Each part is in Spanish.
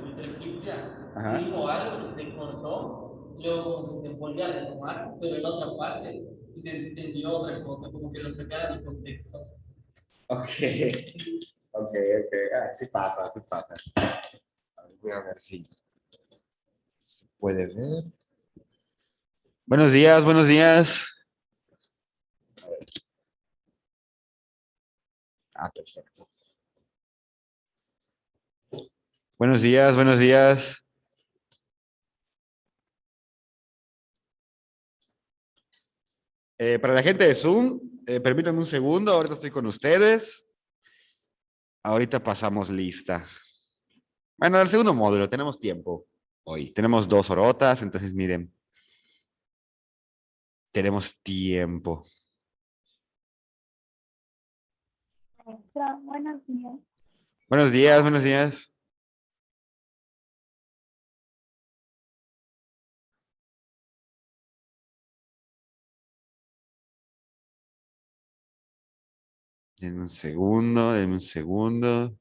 mitología egipcia, y Ajá. dijo algo y se cortó, y luego como que se volvió a retomar, pero en otra parte, y se entendió otra cosa, como que lo sacaron de contexto. Ok, ok, ok. Ah, sí pasa, sí pasa. A ver, voy a ver si se puede ver. Buenos días, buenos días. A ver. Ah, perfecto. Buenos días, buenos días. Para la gente de Zoom, permítanme un segundo, ahorita estoy con ustedes. Ahorita pasamos lista. Bueno, el segundo módulo, tenemos tiempo hoy. Tenemos 2 horotas, entonces miren, tenemos tiempo. Maestra, buenos días. Buenos días, buenos días. Denme un segundo, denme un segundo.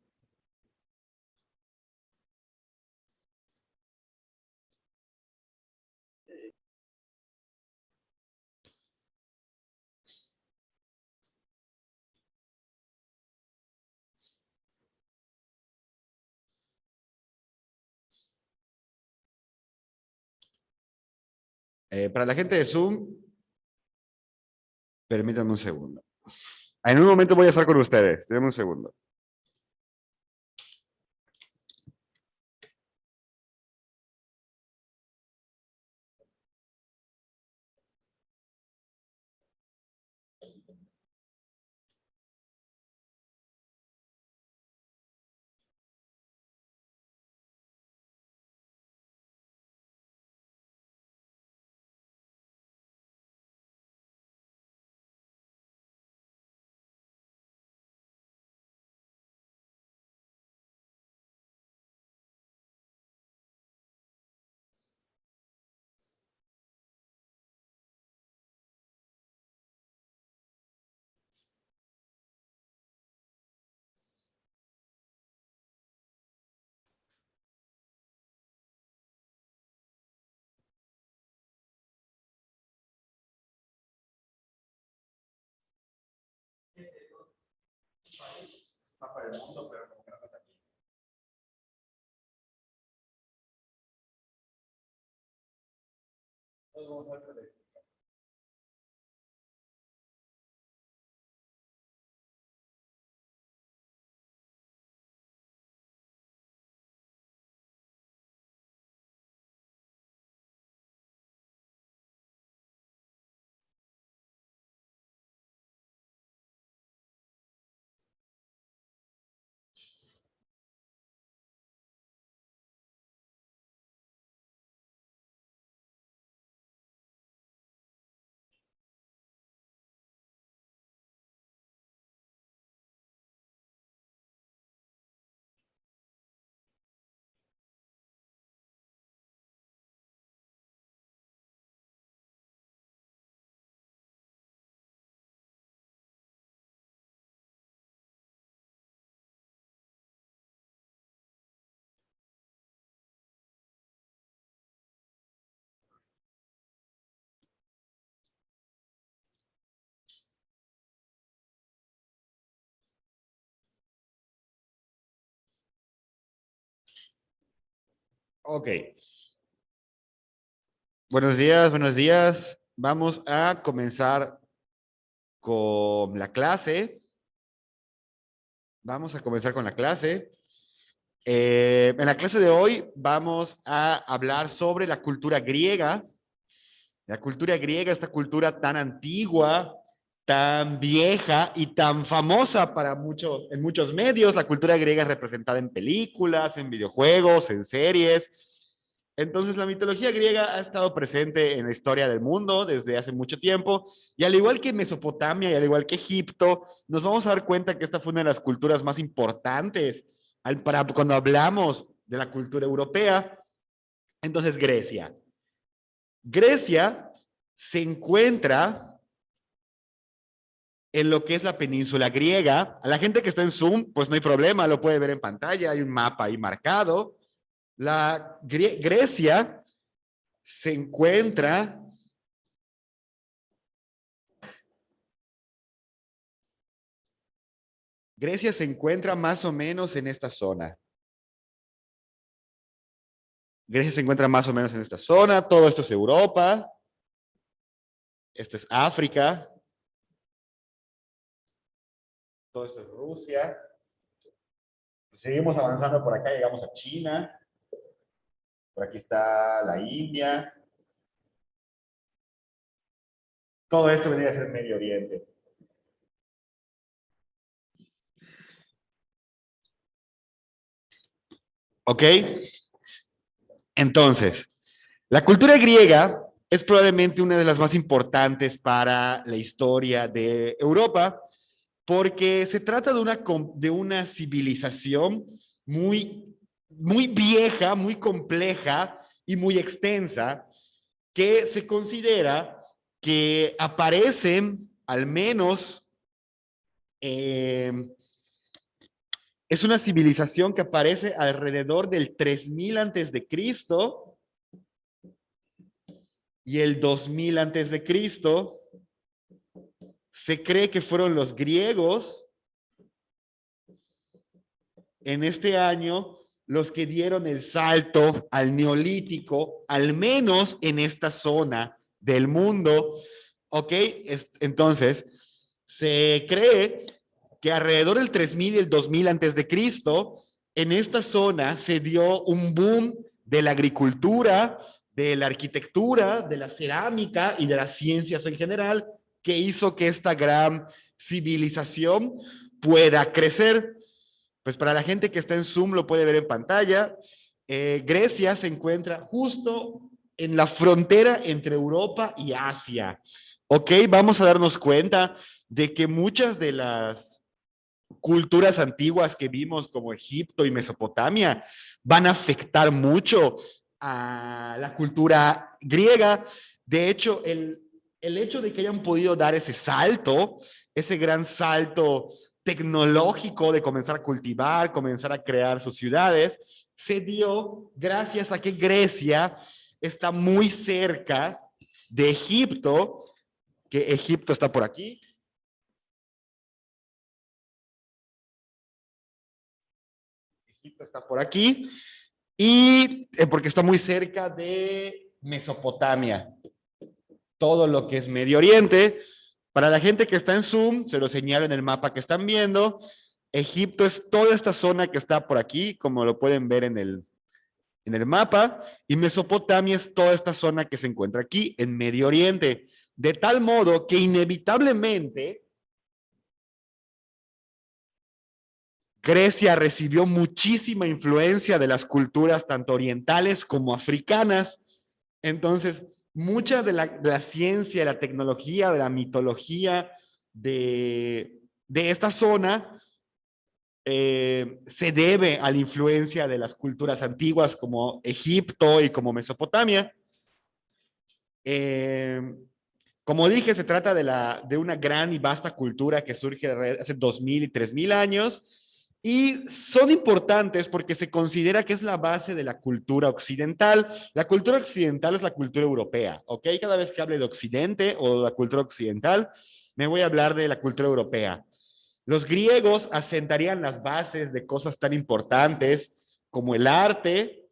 Para la gente de Zoom, permítanme un segundo. En un momento voy a estar con ustedes. Denme un segundo. Ok. Buenos días, buenos días. Vamos a comenzar con la clase. Vamos a comenzar con la clase. En la clase de hoy vamos a hablar sobre la cultura griega. La cultura griega, esta cultura tan antigua, tan vieja y tan famosa para muchos, en muchos medios. La cultura griega es representada en películas, en videojuegos, en series. Entonces, la mitología griega ha estado presente en la historia del mundo desde hace mucho tiempo, y al igual que Mesopotamia y al igual que Egipto, nos vamos a dar cuenta que esta fue una de las culturas más importantes para cuando hablamos de la cultura europea. Entonces, Grecia. Grecia se encuentra en lo que es la península griega. A la gente que está en Zoom, pues no hay problema, lo puede ver en pantalla, hay un mapa ahí marcado. Grecia se encuentra más o menos en esta zona. Grecia se encuentra más o menos en esta zona. Todo esto es Europa. Esto es África. Todo esto es Rusia. Seguimos avanzando por acá, llegamos a China. Por aquí está la India. Todo esto vendría a ser Medio Oriente. ¿Ok? Entonces, la cultura griega es probablemente una de las más importantes para la historia de Europa, porque se trata de una civilización muy vieja, muy compleja y muy extensa, que se considera que aparecen al menos, es una civilización que aparece alrededor del 3000 antes de Cristo y el 2000 antes de Cristo. Se cree que fueron los griegos en este año los que dieron el salto al neolítico, al menos en esta zona del mundo. ¿Ok? Entonces, se cree que alrededor del 3000 y el 2000 antes de Cristo, en esta zona se dio un boom de la agricultura, de la arquitectura, de la cerámica y de las ciencias en general, que hizo que esta gran civilización pueda crecer. Pues para la gente que está en Zoom lo puede ver en pantalla. Grecia se encuentra justo en la frontera entre Europa y Asia. Ok, vamos a darnos cuenta de que muchas de las culturas antiguas que vimos como Egipto y Mesopotamia van a afectar mucho a la cultura griega. De hecho, el hecho de que hayan podido dar ese salto, ese gran salto tecnológico de comenzar a cultivar, comenzar a crear sus ciudades, se dio gracias a que Grecia está muy cerca de Egipto, que Egipto está por aquí. Egipto está por aquí, y porque está muy cerca de Mesopotamia, todo lo que es Medio Oriente. Para la gente que está en Zoom, se lo señalo en el mapa que están viendo. Egipto es toda esta zona que está por aquí, como lo pueden ver en el mapa, y Mesopotamia es toda esta zona que se encuentra aquí, en Medio Oriente. De tal modo que inevitablemente Grecia recibió muchísima influencia de las culturas tanto orientales como africanas. Entonces, mucha de la ciencia, de la tecnología, de la mitología de esta zona se debe a la influencia de las culturas antiguas como Egipto y como Mesopotamia. Como dije, se trata de una gran y vasta cultura que surge hace 2000 y 3000 años, y son importantes porque se considera que es la base de la cultura occidental. La cultura occidental es la cultura europea, ¿ok? Cada vez que hable de Occidente o de la cultura occidental, me voy a hablar de la cultura europea. Los griegos asentarían las bases de cosas tan importantes como el arte,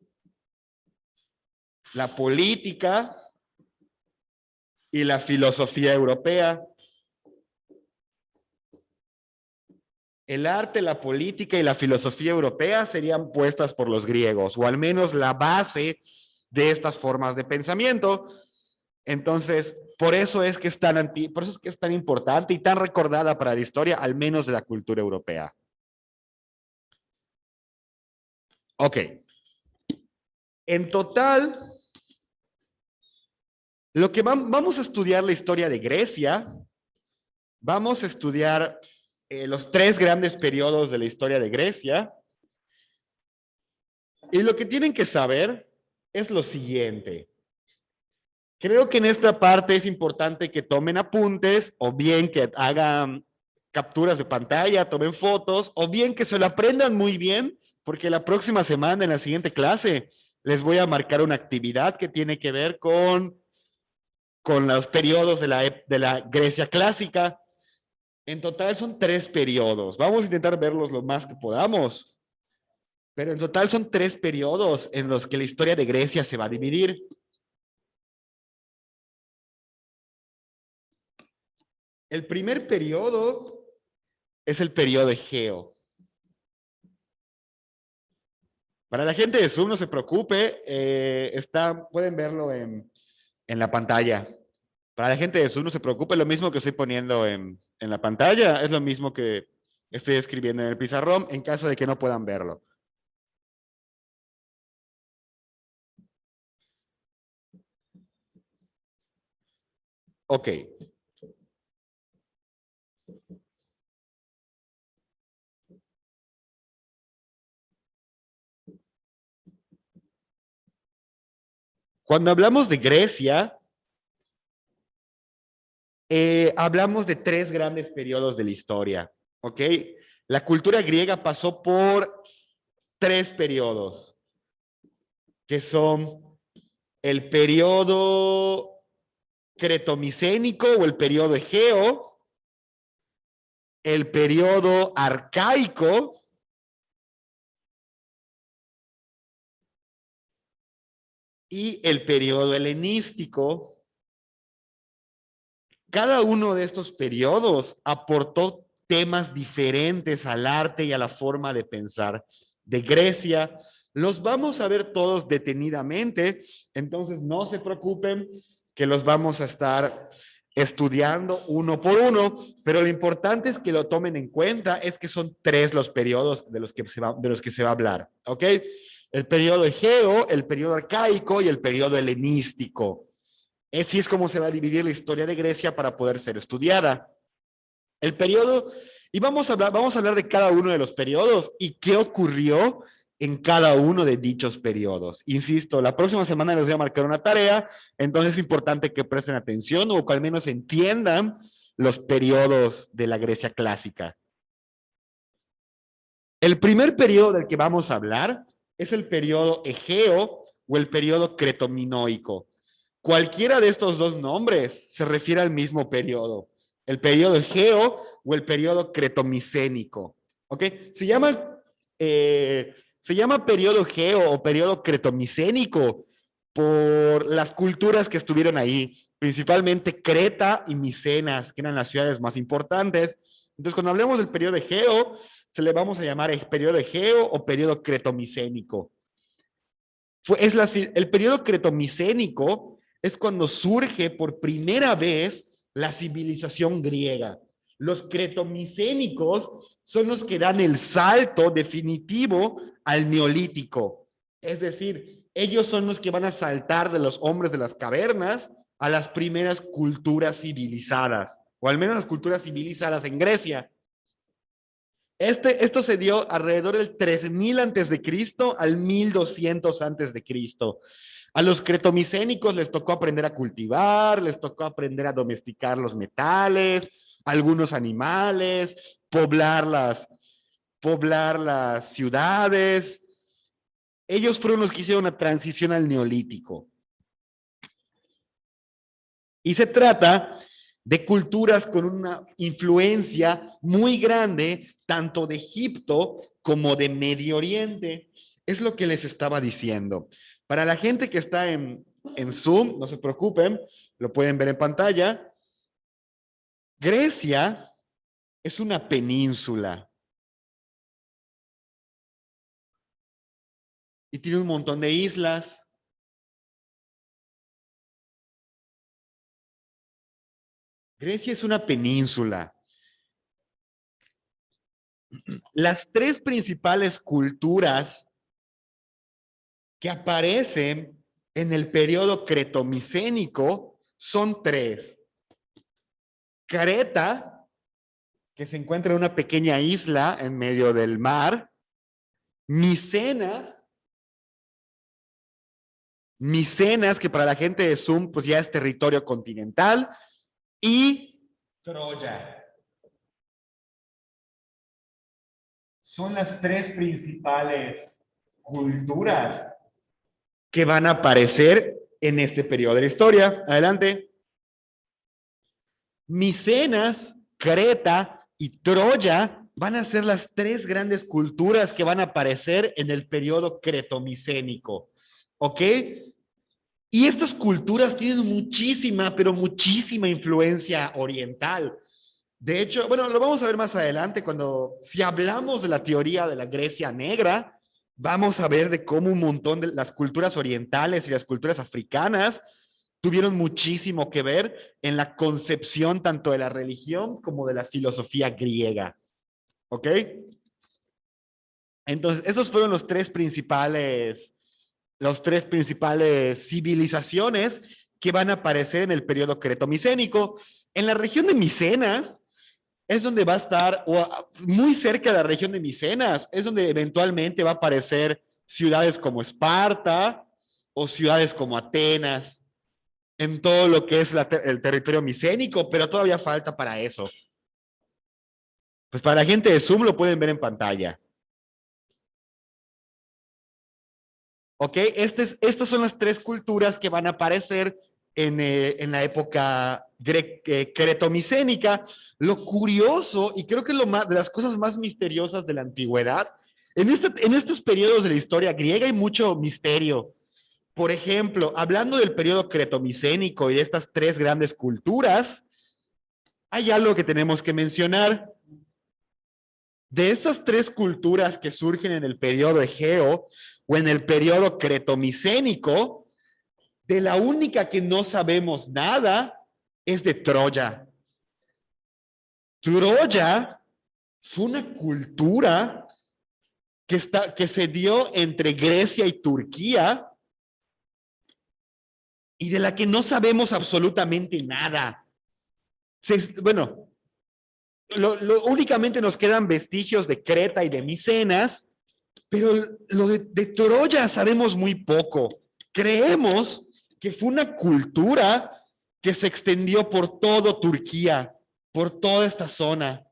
la política y la filosofía europea. El arte, la política y la filosofía europea serían puestas por los griegos, o al menos la base de estas formas de pensamiento. Entonces, por eso es que es tan importante y tan recordada para la historia, al menos de la cultura europea. Ok. En total, lo que vamos a estudiar la historia de Grecia, vamos a estudiar los 3 grandes periodos de la historia de Grecia, y lo que tienen que saber es lo siguiente. Creo que en esta parte es importante que tomen apuntes, o bien que hagan capturas de pantalla, tomen fotos, o bien que se lo aprendan muy bien porque la próxima semana, en la siguiente clase, les voy a marcar una actividad que tiene que ver con los periodos de la Grecia clásica. En total son 3 periodos. Vamos a intentar verlos lo más que podamos. Pero en total son 3 periodos en los que la historia de Grecia se va a dividir. El primer periodo es el periodo egeo. Para la gente de Zoom, no se preocupe, pueden verlo en la pantalla. Para la gente de Zoom, no se preocupe, lo mismo que estoy poniendo en la pantalla, es lo mismo que estoy escribiendo en el pizarrón, en caso de que no puedan verlo. Ok. Cuando hablamos de Grecia, hablamos de 3 grandes periodos de la historia, ¿ok? La cultura griega pasó por 3 periodos, que son el periodo cretomicénico o el periodo egeo, el periodo arcaico y el periodo helenístico. Cada uno de estos periodos aportó temas diferentes al arte y a la forma de pensar de Grecia. Los vamos a ver todos detenidamente, entonces no se preocupen que los vamos a estar estudiando uno por uno, pero lo importante es que lo tomen en cuenta, es que son 3 los periodos de los que se va a hablar, ¿ok? El periodo egeo, el periodo arcaico y el periodo helenístico. Así es como se va a dividir la historia de Grecia para poder ser estudiada. El periodo, y vamos a hablar de cada uno de los periodos y qué ocurrió en cada uno de dichos periodos. Insisto, la próxima semana les voy a marcar una tarea, entonces es importante que presten atención o que al menos entiendan los periodos de la Grecia clásica. El primer periodo del que vamos a hablar es el periodo egeo o el periodo cretominoico. Cualquiera de estos 2 nombres se refiere al mismo periodo, el periodo egeo o el periodo cretomicénico. ¿Ok? Se llama periodo egeo o periodo cretomicénico por las culturas que estuvieron ahí, principalmente Creta y Micenas, que eran las ciudades más importantes. Entonces, cuando hablemos del periodo egeo, se le vamos a llamar el periodo egeo o periodo cretomicénico. El periodo cretomicénico es cuando surge por primera vez la civilización griega. Los cretomicénicos son los que dan el salto definitivo al neolítico. Es decir, ellos son los que van a saltar de los hombres de las cavernas a las primeras culturas civilizadas, o al menos las culturas civilizadas en Grecia. Esto se dio alrededor del 3000 antes de Cristo al 1200 antes de Cristo. A los cretomicénicos les tocó aprender a cultivar, les tocó aprender a domesticar los metales, algunos animales, poblar las ciudades. Ellos fueron los que hicieron una transición al neolítico. Y se trata de culturas con una influencia muy grande, tanto de Egipto como de Medio Oriente. Es lo que les estaba diciendo. Para la gente que está en Zoom, no se preocupen, lo pueden ver en pantalla. Grecia es una península. Y tiene un montón de islas. Grecia es una península. Las 3 principales culturas que aparecen en el periodo cretomicénico son 3. Creta, que se encuentra en una pequeña isla en medio del mar. Micenas, que para la gente de Zoom pues ya es territorio continental. Y Troya. son las tres principales culturas que van a aparecer en este periodo de la historia. Adelante. Micenas, Creta y Troya van a ser las tres grandes culturas que van a aparecer en el periodo cretomicénico. ¿Ok? Y estas culturas tienen muchísima, pero muchísima influencia oriental. De hecho, bueno, lo vamos a ver más adelante cuando, si hablamos de la teoría de la Grecia negra, vamos a ver de cómo un montón de las culturas orientales y las culturas africanas tuvieron muchísimo que ver en la concepción tanto de la religión como de la filosofía griega. ¿Ok? Entonces, esos fueron los tres principales civilizaciones que van a aparecer en el periodo cretomicénico. En la región de Micenas es donde va a estar, o muy cerca de la región de Micenas, es donde eventualmente va a aparecer ciudades como Esparta o ciudades como Atenas, en todo lo que es el territorio micénico, pero todavía falta para eso. Pues para la gente de Zoom lo pueden ver en pantalla. ¿Ok? Estas son las tres culturas que van a aparecer en la época cretomicénica. Lo curioso, y creo que de las cosas más misteriosas de la antigüedad, en estos periodos de la historia griega hay mucho misterio. Por ejemplo, hablando del periodo cretomicénico y de estas tres grandes culturas, hay algo que tenemos que mencionar. De esas tres culturas que surgen en el periodo egeo o en el periodo cretomicénico, de la única que no sabemos nada es de Troya. Troya fue una cultura que se dio entre Grecia y Turquía y de la que no sabemos absolutamente nada. Bueno, únicamente nos quedan vestigios de Creta y de Micenas, pero lo de Troya sabemos muy poco. Creemos que fue una cultura que se extendió por todo Turquía, por toda esta zona.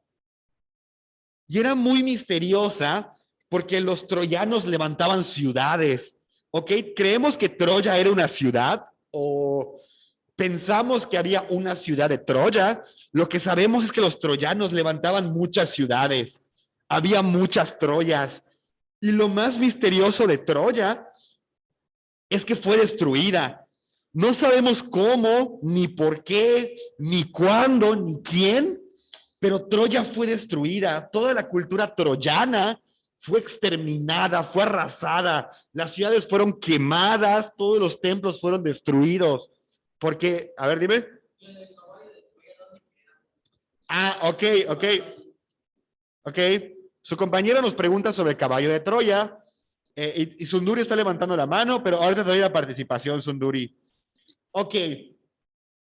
Y era muy misteriosa porque los troyanos levantaban ciudades. ¿Ok? Creemos que Troya era una ciudad o pensamos que había una ciudad de Troya. Lo que sabemos es que los troyanos levantaban muchas ciudades. Había muchas Troyas. Y lo más misterioso de Troya es que fue destruida. No sabemos cómo, ni por qué, ni cuándo, ni quién, pero Troya fue destruida. Toda la cultura troyana fue exterminada, fue arrasada. Las ciudades fueron quemadas, todos los templos fueron destruidos. Porque, a ver, dime. Ah, ok, ok. Ok. Su compañero nos pregunta sobre el caballo de Troya. Y Sunduri está levantando la mano, pero ahorita te doy la participación, Sunduri. Ok.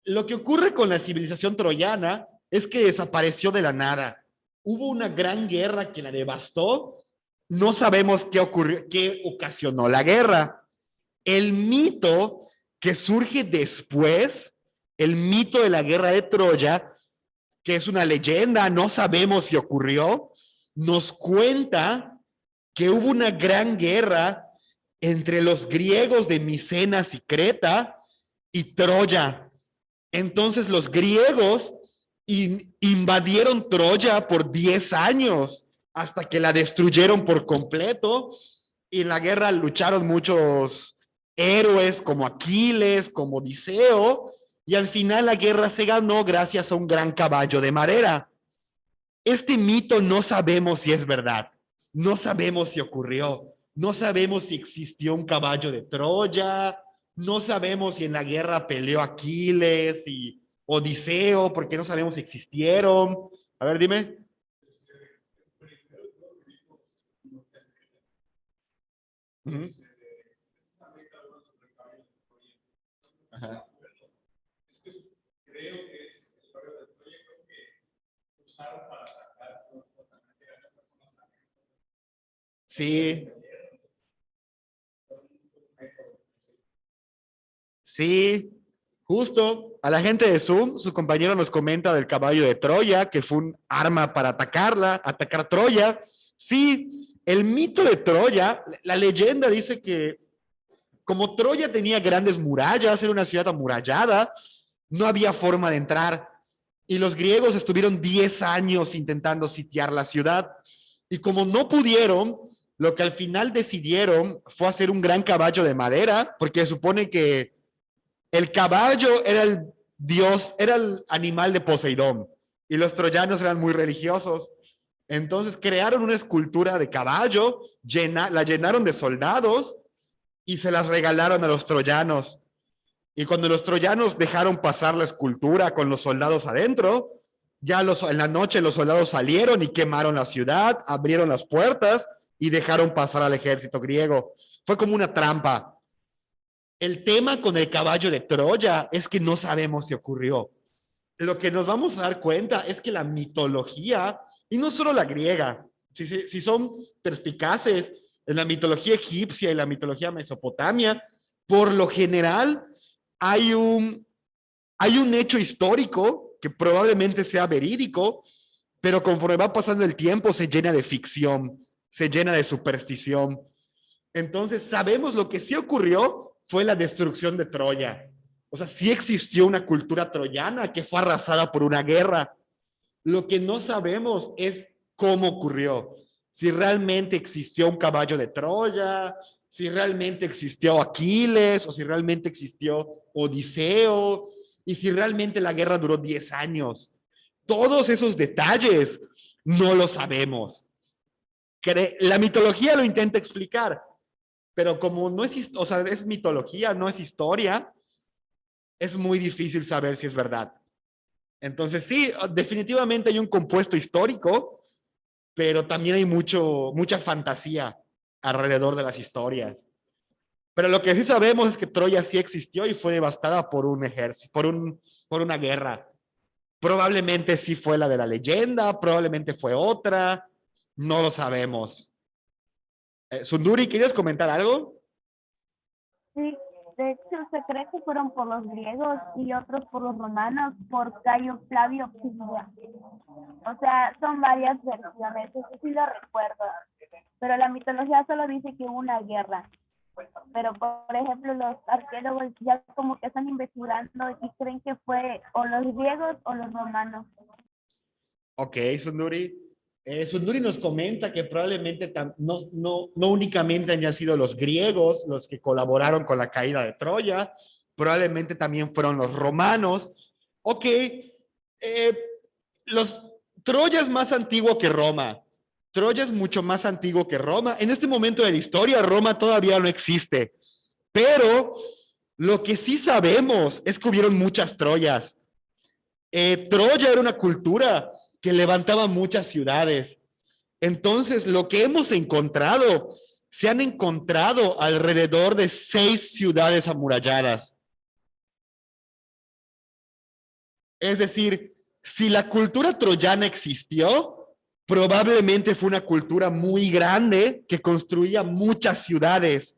Lo que ocurre con la civilización troyana es que desapareció de la nada. Hubo una gran guerra que la devastó. No sabemos qué ocurrió, qué ocasionó la guerra. El mito que surge después, el mito de la guerra de Troya, que es una leyenda, no sabemos si ocurrió, nos cuenta que hubo una gran guerra entre los griegos de Micenas y Creta y Troya. Entonces los griegos invadieron Troya por 10 años hasta que la destruyeron por completo y en la guerra lucharon muchos héroes como Aquiles, como Odiseo y al final la guerra se ganó gracias a un gran caballo de madera. Este mito no sabemos si es verdad, no sabemos si ocurrió, no sabemos si existió un caballo de Troya, no sabemos si en la guerra peleó Aquiles y Odiseo, porque no sabemos si existieron. A ver, dime. Uh-huh. Ajá. Sí, sí, justo. A la gente de Zoom, su compañero nos comenta del caballo de Troya, que fue un arma para atacar Troya. Sí, el mito de Troya, la leyenda dice que como Troya tenía grandes murallas, era una ciudad amurallada, no había forma de entrar. Y los griegos estuvieron 10 años intentando sitiar la ciudad. Y como no pudieron, lo que al final decidieron fue hacer un gran caballo de madera, porque se supone que el caballo era el dios, era el animal de Poseidón. Y los troyanos eran muy religiosos. Entonces crearon una escultura de caballo, la llenaron de soldados y se las regalaron a los troyanos. Y cuando los troyanos dejaron pasar la escultura con los soldados adentro, ya en la noche los soldados salieron y quemaron la ciudad, abrieron las puertas y dejaron pasar al ejército griego. Fue como una trampa. El tema con el caballo de Troya es que no sabemos si ocurrió. Lo que nos vamos a dar cuenta es que la mitología, y no solo la griega, si son perspicaces, en la mitología egipcia y la mitología mesopotamia, por lo general hay un hecho histórico que probablemente sea verídico, pero conforme va pasando el tiempo se llena de ficción, se llena de superstición. Entonces sabemos lo que sí ocurrió fue la destrucción de Troya. O sea, sí existió una cultura troyana que fue arrasada por una guerra. Lo que no sabemos es cómo ocurrió. Si realmente existió un caballo de Troya, si realmente existió Aquiles, o si realmente existió Odiseo, y si realmente la guerra duró 10 años. Todos esos detalles no lo sabemos. La mitología lo intenta explicar, pero como no es, o sea, es mitología, no es historia, es muy difícil saber si es verdad. Entonces sí, definitivamente hay un compuesto histórico, pero también hay mucha fantasía alrededor de las historias. Pero lo que sí sabemos es que Troya sí existió y fue devastada por un ejército, por una guerra. Probablemente sí fue la de la leyenda, probablemente fue otra, no lo sabemos. Sunduri, ¿querías comentar algo? Sí, de hecho se cree que fueron por los griegos y otros por los romanos, por Cayo Flavio Piglia. O sea, son varias versiones, eso sí lo recuerdo. Pero la mitología solo dice que hubo una guerra. Pero, por ejemplo, los arqueólogos ya como que están investigando y creen que fue o los griegos o los romanos. Ok, Sunduri. Sunduri nos comenta que probablemente no únicamente hayan sido los griegos los que colaboraron con la caída de Troya, probablemente también fueron los romanos. Ok, los, Troya es más antiguo que Roma. Troya es mucho más antiguo que Roma. En este momento de la historia, Roma todavía no existe. Pero lo que sí sabemos es que hubieron muchas Troyas. Troya era una cultura que levantaba muchas ciudades. Entonces, lo que hemos encontrado, se han encontrado alrededor de 6 ciudades amuralladas. Es decir, si la cultura troyana existió, probablemente fue una cultura muy grande que construía muchas ciudades.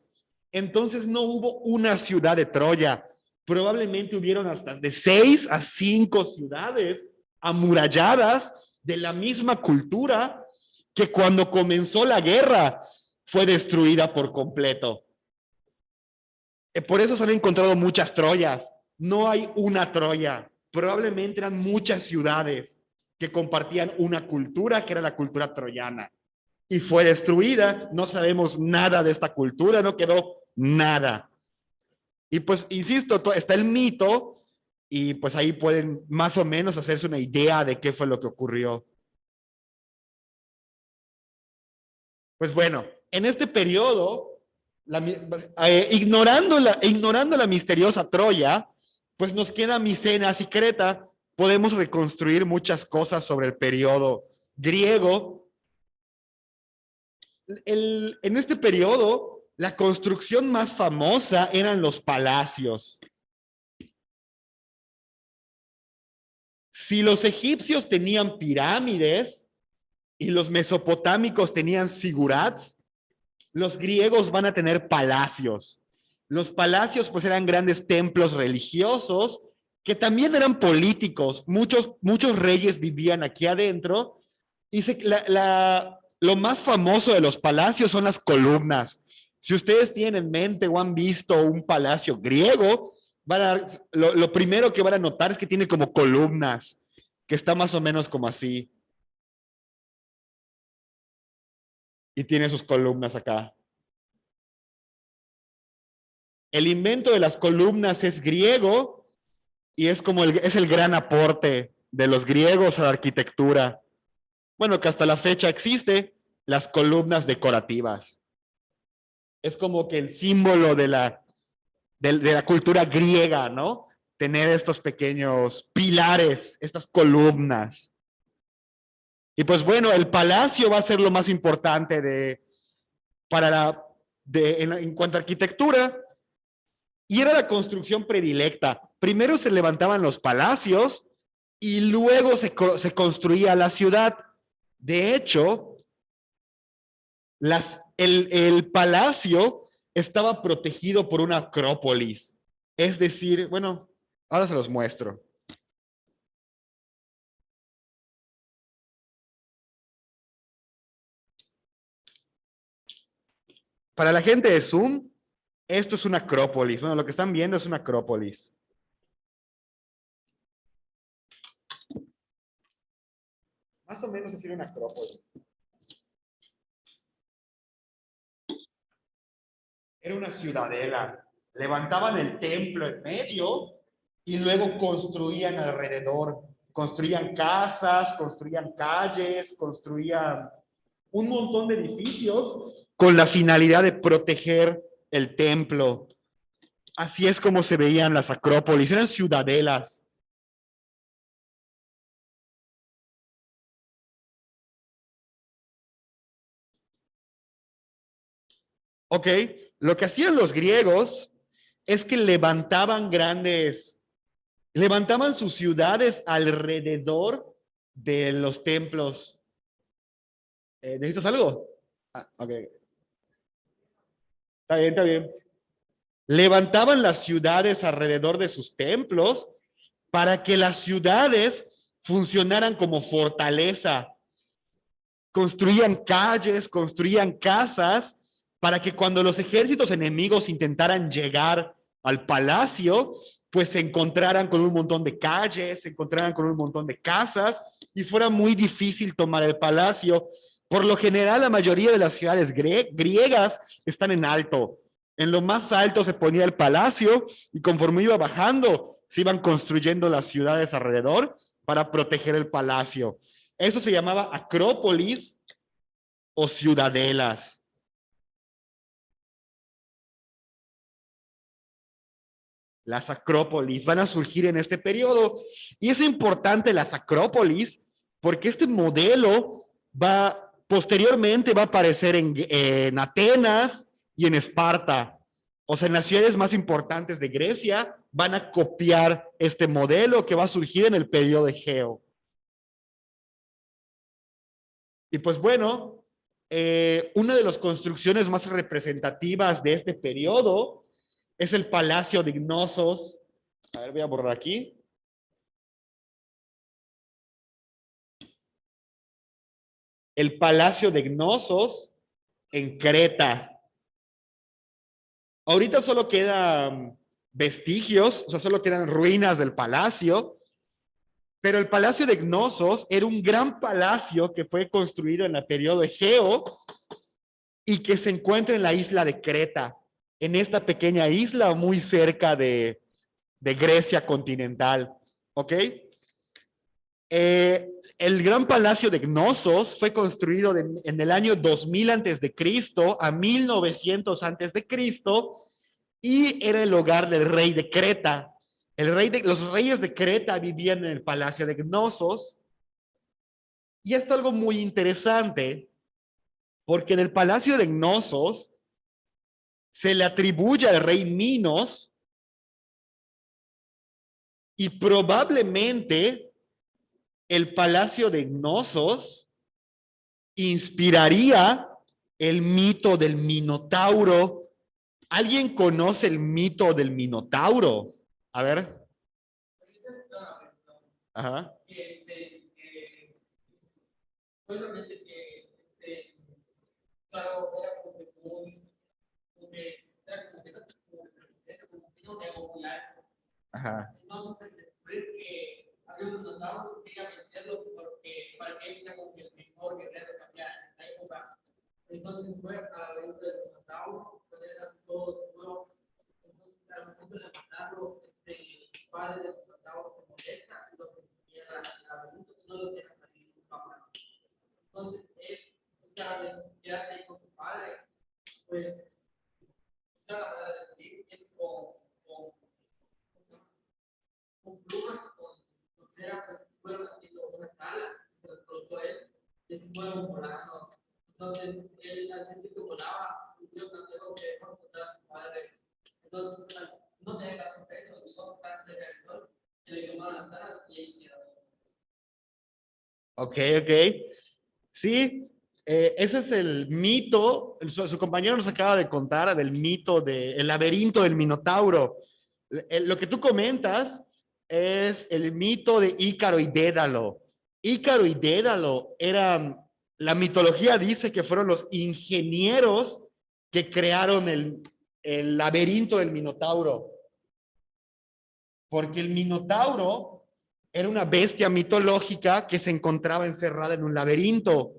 Entonces no hubo una ciudad de Troya. Probablemente hubieron hasta de 6 a 5 ciudades amuralladas de la misma cultura que cuando comenzó la guerra fue destruida por completo. Por eso se han encontrado muchas Troyas. No hay una Troya. Probablemente eran muchas ciudades que compartían una cultura que era la cultura troyana. Y fue destruida. No sabemos nada de esta cultura, no quedó nada. Y pues, insisto, está el mito y pues ahí pueden más o menos hacerse una idea de qué fue lo que ocurrió. Pues bueno, en este periodo, ignorando la misteriosa Troya, pues nos queda Micenas y Creta. Podemos reconstruir muchas cosas sobre el periodo griego. En este periodo, la construcción más famosa eran los palacios. Si los egipcios tenían pirámides y los mesopotámicos tenían zigurats, los griegos van a tener palacios. Los palacios pues eran grandes templos religiosos que también eran políticos. Muchos reyes vivían aquí adentro y lo más famoso de los palacios son las columnas. Si ustedes tienen en mente o han visto un palacio griego, lo primero que van a notar es que tiene como columnas, que está más o menos como así. Y tiene sus columnas acá. El invento de las columnas es griego y es como es el gran aporte de los griegos a la arquitectura. Bueno, que hasta la fecha existe, las columnas decorativas. Es como que el símbolo de la cultura griega, ¿no? Tener estos pequeños pilares, estas columnas. Y pues bueno, el palacio va a ser lo más importante en cuanto a arquitectura, y era la construcción predilecta. Primero se levantaban los palacios y luego se construía la ciudad. De hecho, el palacio estaba protegido por una acrópolis. Es decir, bueno, ahora se los muestro. Para la gente de Zoom, esto es una acrópolis. Bueno, lo que están viendo es una acrópolis. Más o menos así era una acrópolis. Era una ciudadela. Levantaban el templo en medio y luego construían alrededor. Construían casas, construían calles, construían un montón de edificios con la finalidad de proteger el templo. Así es como se veían las acrópolis, eran ciudadelas. Ok, lo que hacían los griegos es que levantaban sus ciudades alrededor de los templos. ¿Necesitas algo? Ah, ok. Está bien, está bien. Levantaban las ciudades alrededor de sus templos para que las ciudades funcionaran como fortaleza. Construían calles, construían casas, para que cuando los ejércitos enemigos intentaran llegar al palacio, pues se encontraran con un montón de calles, se encontraran con un montón de casas y fuera muy difícil tomar el palacio. Por lo general, la mayoría de las ciudades griegas están en alto. En lo más alto se ponía el palacio y conforme iba bajando, se iban construyendo las ciudades alrededor para proteger el palacio. Eso se llamaba acrópolis o ciudadelas. Las acrópolis van a surgir en este periodo. Y es importante las acrópolis porque este modelo posteriormente va a aparecer en Atenas y en Esparta. O sea, en las ciudades más importantes de Grecia van a copiar este modelo que va a surgir en el periodo egeo. Y pues bueno, una de las construcciones más representativas de este periodo es el Palacio de Gnosos. A ver, voy a borrar aquí. El Palacio de Gnosos en Creta. Ahorita solo quedan vestigios, o sea, solo quedan ruinas del palacio, pero el Palacio de Gnosos era un gran palacio que fue construido en el periodo egeo y que se encuentra en la isla de Creta, en esta pequeña isla muy cerca de Grecia continental. ¿Ok? El gran palacio de Gnosos fue construido en el año 2000 antes de Cristo a 1900 antes de Cristo y era el hogar del rey de Creta. Los reyes de Creta vivían en el palacio de Gnosos. Y esto es algo muy interesante porque en el palacio de Gnosos se le atribuye al rey Minos y probablemente el palacio de Gnosos inspiraría el mito del Minotauro. ¿Alguien conoce el mito del Minotauro? A ver. Ajá. Pues realmente que claro, era como que no ego muy alto. Ajá. Entonces, descubrir que había un minotauro que quería vencerlo porque para que él sea como que el mejor guerrero que había en esa época. Entonces fue a la isla del minotauro, donde eran todos seguros. Entonces, al momento de matarlo, el padre del minotauro se molesta y lo encierra en el laberinto y no lo deja salir nunca más. Entonces, él, cada vez que hace con su padre, pues, la manera de salir es con plumas, con cera, pues fueron haciendo unas alas, se las colocó él, y se fueron volando. Entonces, él al sentir que volaba, sintió tan lejos que dejó encontrar a su padre. Entonces, no tenía que hacer eso, dijo, estar cerca del sol, y le quemaron las alas y él quedó. Ok, ok. Sí, ese es el mito. Su compañero nos acaba de contar del mito del laberinto del Minotauro. Lo que tú comentas es el mito de Ícaro y Dédalo. Ícaro y Dédalo eran, la mitología dice que fueron los ingenieros que crearon el laberinto del Minotauro. Porque el Minotauro era una bestia mitológica que se encontraba encerrada en un laberinto.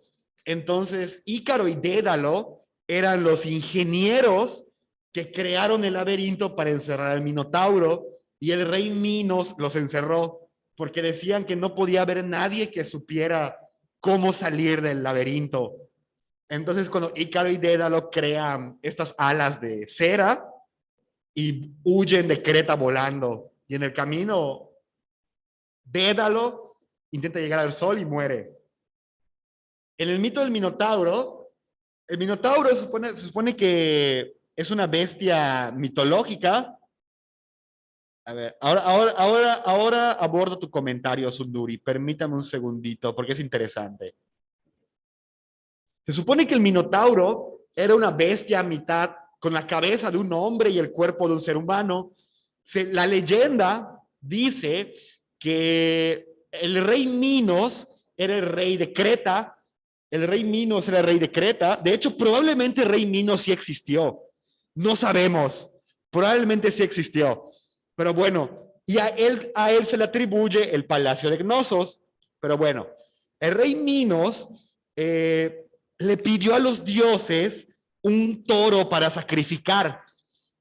Entonces, Ícaro y Dédalo eran los ingenieros que crearon el laberinto para encerrar al Minotauro y el rey Minos los encerró porque decían que no podía haber nadie que supiera cómo salir del laberinto. Entonces, cuando Ícaro y Dédalo crean estas alas de cera y huyen de Creta volando, y en el camino Dédalo intenta llegar al sol y muere. En el mito del Minotauro, el Minotauro se supone que es una bestia mitológica. A ver, ahora abordo tu comentario, Sunduri. Permítame un segundito, porque es interesante. Se supone que el Minotauro era una bestia a mitad con la cabeza de un hombre y el cuerpo de un ser humano. La leyenda dice que el rey Minos era el rey de Creta. El rey Minos era el rey de Creta. De hecho, probablemente el rey Minos sí existió. No sabemos. Probablemente sí existió. Pero bueno, y a él se le atribuye el palacio de Gnosos. Pero bueno, el rey Minos le pidió a los dioses un toro para sacrificar.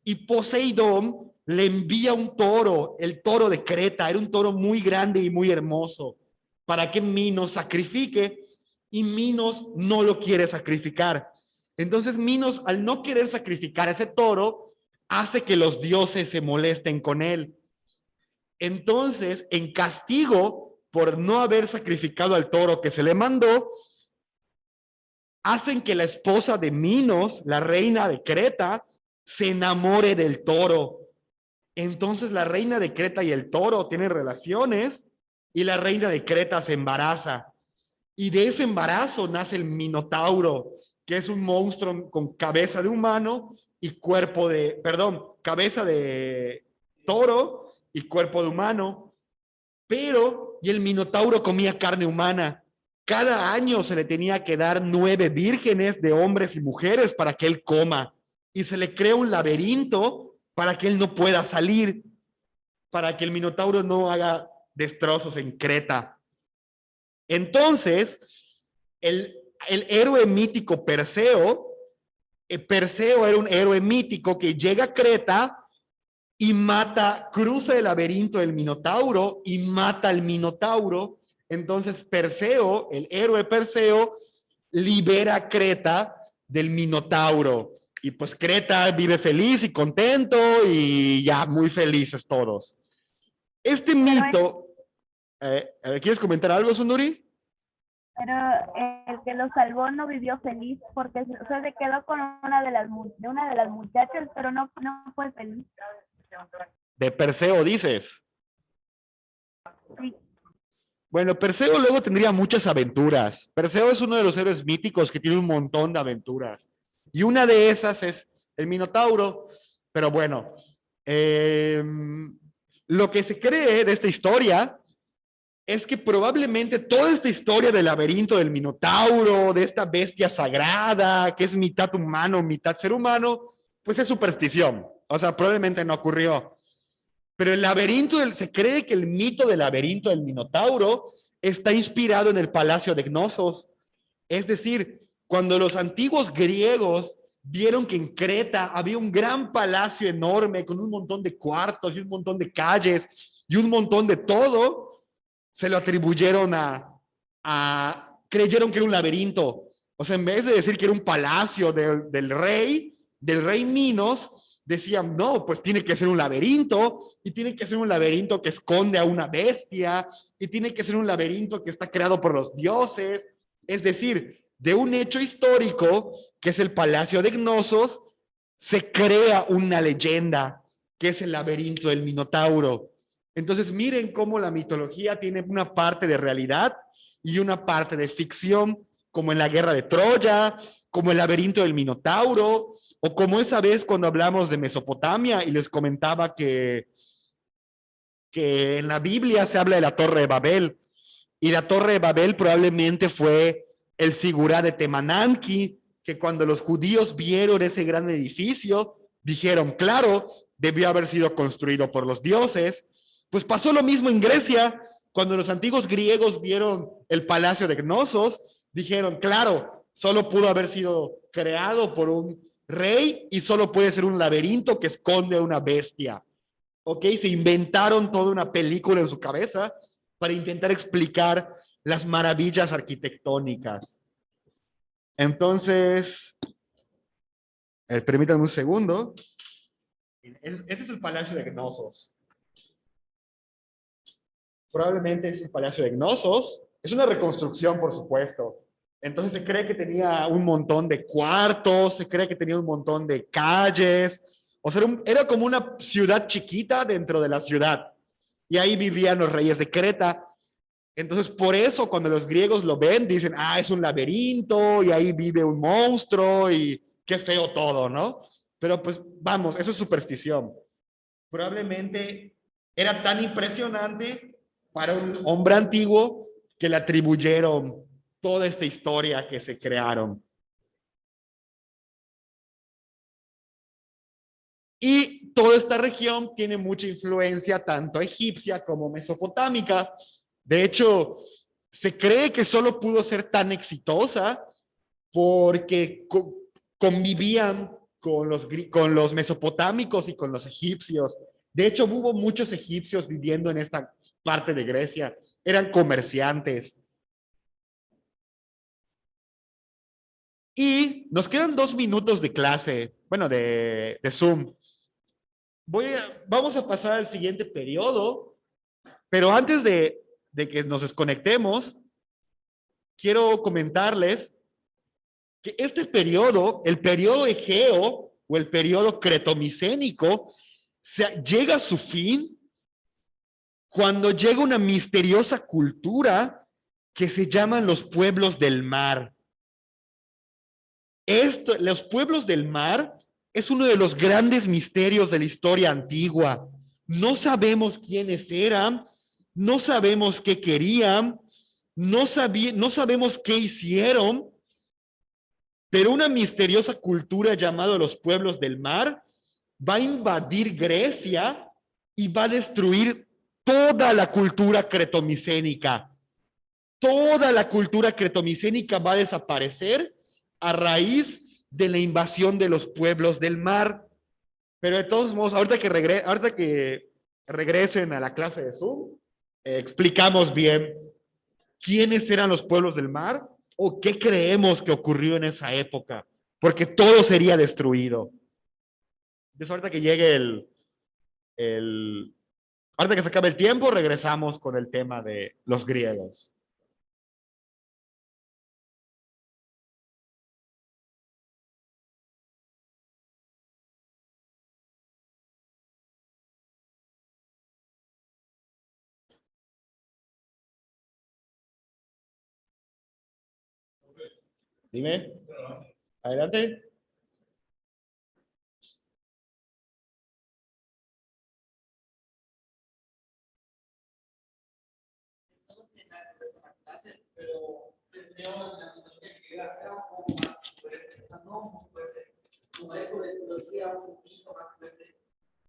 Y Poseidón le envía un toro, el toro de Creta, era un toro muy grande y muy hermoso, para que Minos sacrifique, y Minos no lo quiere sacrificar. Entonces Minos, al no querer sacrificar a ese toro, hace que los dioses se molesten con él. Entonces, en castigo por no haber sacrificado al toro que se le mandó, hacen que la esposa de Minos, la reina de Creta, se enamore del toro. Entonces la reina de Creta y el toro tienen relaciones y la reina de Creta se embaraza. Y de ese embarazo nace el Minotauro, que es un monstruo con cabeza de humano y cuerpo de, perdón, cabeza de toro y cuerpo de humano. Pero, y el Minotauro comía carne humana. Cada año se le tenía que dar 9 vírgenes de hombres y mujeres para que él coma. Y se le crea un laberinto para que él no pueda salir, para que el Minotauro no haga destrozos en Creta. Entonces, el héroe mítico Perseo, Perseo era un héroe mítico que llega a Creta y mata, cruza el laberinto del Minotauro y mata al Minotauro. Entonces Perseo, el héroe Perseo, libera a Creta del Minotauro. Y pues Creta vive feliz y contento y ya muy felices todos. Este mito, a ver, ¿quieres comentar algo, Sunduri? Pero el que lo salvó no vivió feliz porque se quedó con una de las muchachas, pero no fue feliz. De Perseo, dices. Sí. Bueno, Perseo luego tendría muchas aventuras. Perseo es uno de los héroes míticos que tiene un montón de aventuras. Y una de esas es el Minotauro. Pero bueno, lo que se cree de esta historia es que probablemente toda esta historia del laberinto del Minotauro, de esta bestia sagrada, que es mitad humano, mitad ser humano, pues es superstición. O sea, probablemente no ocurrió. Pero se cree que el mito del laberinto del Minotauro está inspirado en el palacio de Gnosos. Es decir, cuando los antiguos griegos vieron que en Creta había un gran palacio enorme con un montón de cuartos y un montón de calles y un montón de todo, se lo atribuyeron creyeron que era un laberinto. O sea, en vez de decir que era un palacio del rey Minos, decían, no, pues tiene que ser un laberinto, y tiene que ser un laberinto que esconde a una bestia, y tiene que ser un laberinto que está creado por los dioses. Es decir, de un hecho histórico, que es el Palacio de Gnosos, se crea una leyenda, que es el laberinto del Minotauro. Entonces, miren cómo la mitología tiene una parte de realidad y una parte de ficción, como en la guerra de Troya, como el laberinto del Minotauro, o como esa vez cuando hablamos de Mesopotamia y les comentaba que en la Biblia se habla de la Torre de Babel, y la Torre de Babel probablemente fue el sigurá de Temananki, que cuando los judíos vieron ese gran edificio, dijeron, claro, debió haber sido construido por los dioses. Pues pasó lo mismo en Grecia, cuando los antiguos griegos vieron el palacio de Gnosos, dijeron, claro, solo pudo haber sido creado por un rey y solo puede ser un laberinto que esconde a una bestia. ¿Ok? Se inventaron toda una película en su cabeza para intentar explicar las maravillas arquitectónicas. Entonces, permítanme un segundo. Este es el Palacio de Gnosos. Probablemente es el Palacio de Gnosos. Es una reconstrucción, por supuesto. Entonces se cree que tenía un montón de cuartos, se cree que tenía un montón de calles. O sea, era como una ciudad chiquita dentro de la ciudad. Y ahí vivían los reyes de Creta. Entonces, por eso cuando los griegos lo ven, dicen, ah, es un laberinto y ahí vive un monstruo y qué feo todo, ¿no? Pero pues vamos, eso es superstición. Probablemente era tan impresionante para un hombre antiguo que le atribuyeron toda esta historia que se crearon. Y toda esta región tiene mucha influencia tanto egipcia como mesopotámica. De hecho, se cree que solo pudo ser tan exitosa porque convivían con los mesopotámicos y con los egipcios. De hecho, hubo muchos egipcios viviendo en esta parte de Grecia. Eran comerciantes. Y nos quedan 2 minutos de clase, bueno, de Zoom. Vamos a pasar al siguiente periodo, pero antes de que nos desconectemos, quiero comentarles que este periodo, el periodo egeo o el periodo cretomicénico, llega a su fin cuando llega una misteriosa cultura que se llaman los pueblos del mar. Los pueblos del mar es uno de los grandes misterios de la historia antigua. No sabemos quiénes eran, no sabemos qué querían, no sabemos qué hicieron, pero una misteriosa cultura llamada los pueblos del mar va a invadir Grecia y va a destruir toda la cultura cretomicénica. Toda la cultura cretomicénica va a desaparecer a raíz de la invasión de los pueblos del mar. Pero de todos modos, ahorita que regresen a la clase de Zoom, explicamos bien quiénes eran los pueblos del mar o qué creemos que ocurrió en esa época, porque todo sería destruido. Entonces, ahorita que llegue ahorita que se acabe el tiempo, regresamos con el tema de los griegos. Dime, adelante. antes, pero pensé en la mitología griega era un poco más fuerte, o sea, no muy fuerte, como eco de mitología un poquito más